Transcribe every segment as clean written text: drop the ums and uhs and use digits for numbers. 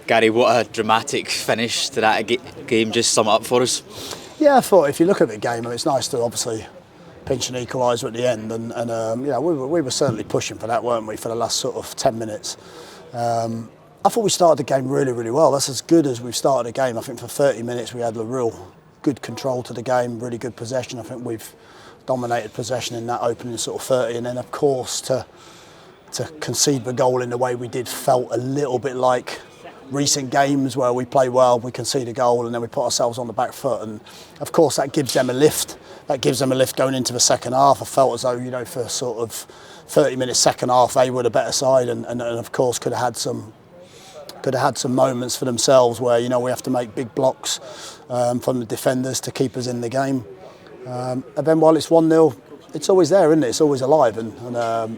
Gary, what a dramatic finish to that game. Just sum it up for us. Yeah, I thought if you look at the game, it's nice to obviously pinch an equaliser at the end, and we were certainly pushing for that, weren't we, for the last sort of 10 minutes. I thought we started the game really, really well. That's as good as we've started a game. I think for 30 minutes we had a real good control to the game, really good possession. I think we've dominated possession in that opening sort of 30, and then of course to concede the goal in the way we did felt a little bit like recent games where we play well, we concede a goal and then we put ourselves on the back foot, and of course that gives them a lift. That gives them a lift going into the second half. I felt as though, for sort of 30 minutes second half they were the better side, and of course could have had some moments for themselves where we have to make big blocks from the defenders to keep us in the game. And then while it's 1-0, it's always there, isn't it? It's always alive, and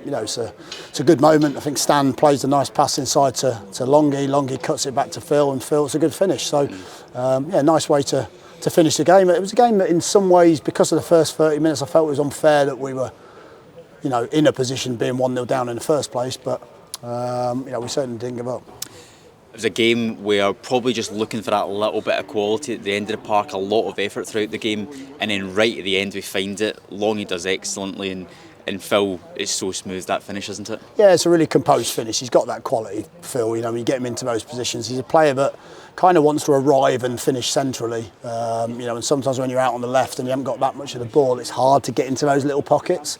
it's a good moment. I think Stan plays a nice pass inside to Longy. Longy cuts it back to Phil, and Phil, it's a good finish. So, nice way to finish the game. It was a game that, in some ways, because of the first 30 minutes, I felt it was unfair that we were, in a position being 1-0 down in the first place. But we certainly didn't give up. It was a game where probably just looking for that little bit of quality at the end of the park, a lot of effort throughout the game, and then right at the end we find it. Longy does excellently, and Phil is so smooth, that finish, isn't it? Yeah, it's a really composed finish. He's got that quality, Phil. When you get him into those positions, he's a player that kind of wants to arrive and finish centrally. And sometimes when you're out on the left and you haven't got that much of the ball, it's hard to get into those little pockets.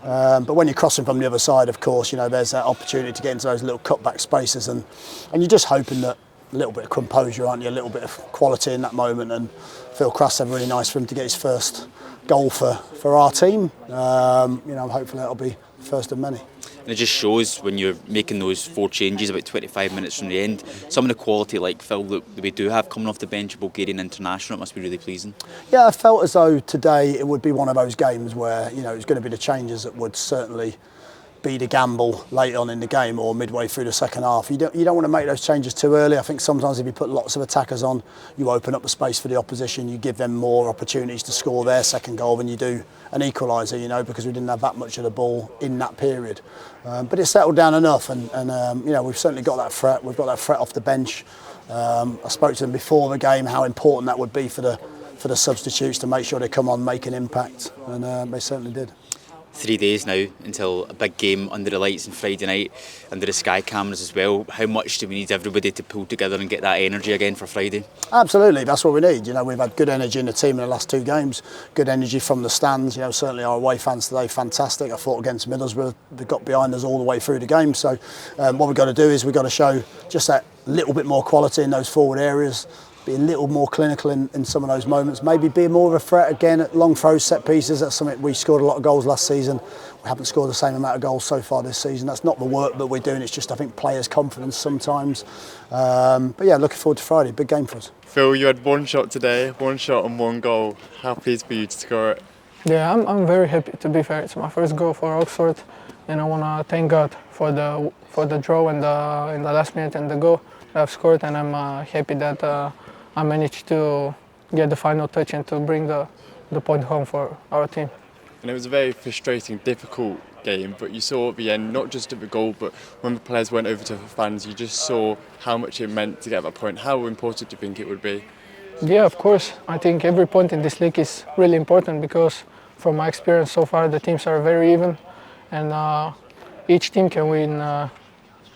But when you're crossing from the other side, of course, there's that opportunity to get into those little cutback spaces, and you're just hoping that a little bit of composure, aren't you? A little bit of quality in that moment, and Phil Krastev, really nice for him to get his first goal for our team. Hopefully that'll be the first of many. And it just shows when you're making those 4 changes about 25 minutes from the end, some of the quality like Phil that we do have coming off the bench, Bulgarian international, it must be really pleasing. Yeah, I felt as though today it would be one of those games where it's going to be the changes that would certainly be the gamble late on in the game or midway through the second half. You don't want to make those changes too early. I think sometimes if you put lots of attackers on, you open up the space for the opposition, you give them more opportunities to score their second goal than you do an equaliser, because we didn't have that much of the ball in that period. But it settled down enough, and we've certainly got that threat. We've got that threat off the bench. I spoke to them before the game how important that would be for the substitutes to make sure they come on, make an impact, and they certainly did. 3 days now until a big game under the lights on Friday night, under the Sky cameras as well. How much do we need everybody to pull together and get that energy again for Friday? Absolutely, that's what we need. We've had good energy in the team in the last 2 games, good energy from the stands. Certainly our away fans today, fantastic. I thought against Middlesbrough, they got behind us all the way through the game. So what we've got to do is we've got to show just that little bit more quality in those forward areas, be a little more clinical in some of those moments, maybe be more of a threat again at long throws, set pieces. That's something we scored a lot of goals last season. We haven't scored the same amount of goals so far this season. That's not the work that we're doing, it's just I think players' confidence sometimes. But yeah, looking forward to Friday, big game for us. Phil, you had 1 shot today, 1 shot and 1 goal. How pleased for you to score it? Yeah, I'm very happy, to be fair. It's my first goal for Oxford, and I want to thank God for the draw and in the last minute and the goal that I've scored, and I'm happy that I managed to get the final touch and to bring the point home for our team. And it was a very frustrating, difficult game, but you saw at the end, not just at the goal, but when the players went over to the fans, you just saw how much it meant to get that point. How important do you think it would be? Yeah, of course. I think every point in this league is really important because from my experience so far, the teams are very even, and each team can win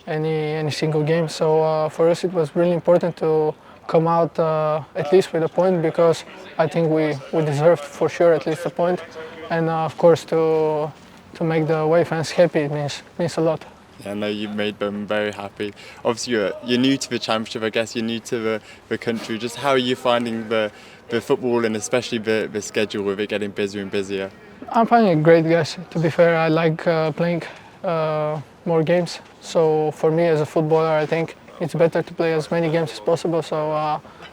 any single game. So for us, it was really important to come out at least with a point, because I think we deserved for sure at least a point, and of course to make the away fans happy, it means a lot. Yeah, I know you made them very happy. Obviously you're new to the championship, I guess you're new to the country. Just how are you finding the football and especially the schedule with it getting busier and busier? I'm finding it great, guys. To be fair, I like playing more games, so for me as a footballer I think it's better to play as many games as possible, so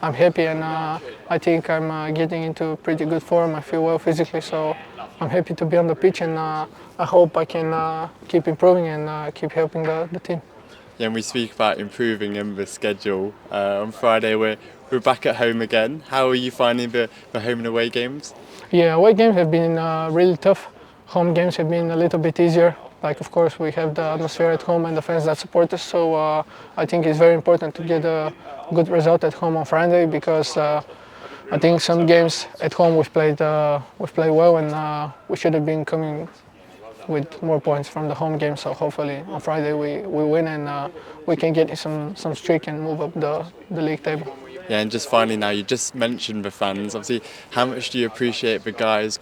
I'm happy, and I think I'm getting into pretty good form. I feel well physically, so I'm happy to be on the pitch, and I hope I can keep improving and keep helping the team. Yeah, and we speak about improving in the schedule. On Friday we're back at home again. How are you finding the home and away games? Yeah, away games have been really tough. Home games have been a little bit easier. Like, of course, we have the atmosphere at home and the fans that support us. So I think it's very important to get a good result at home on Friday, because I think some games at home we've played well, and we should have been coming with more points from the home game. So hopefully on Friday we win, and we can get some streak and move up the league table. Yeah, and just finally now, you just mentioned the fans. Obviously, how much do you appreciate the guys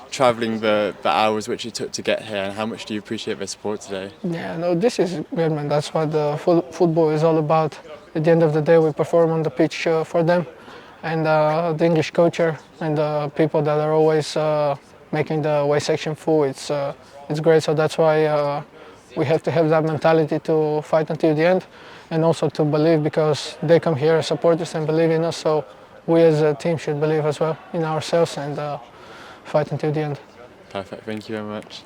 travelling the hours which it took to get here, and how much do you appreciate their support today? Yeah, no, this is good, man. That's what the football is all about. At the end of the day, we perform on the pitch for them, and the English culture and the people that are always making the away section full. It's great. So that's why we have to have that mentality to fight until the end, and also to believe, because they come here as supporters and believe in us. So we as a team should believe as well in ourselves and fight until the end. Perfect. Thank you very much.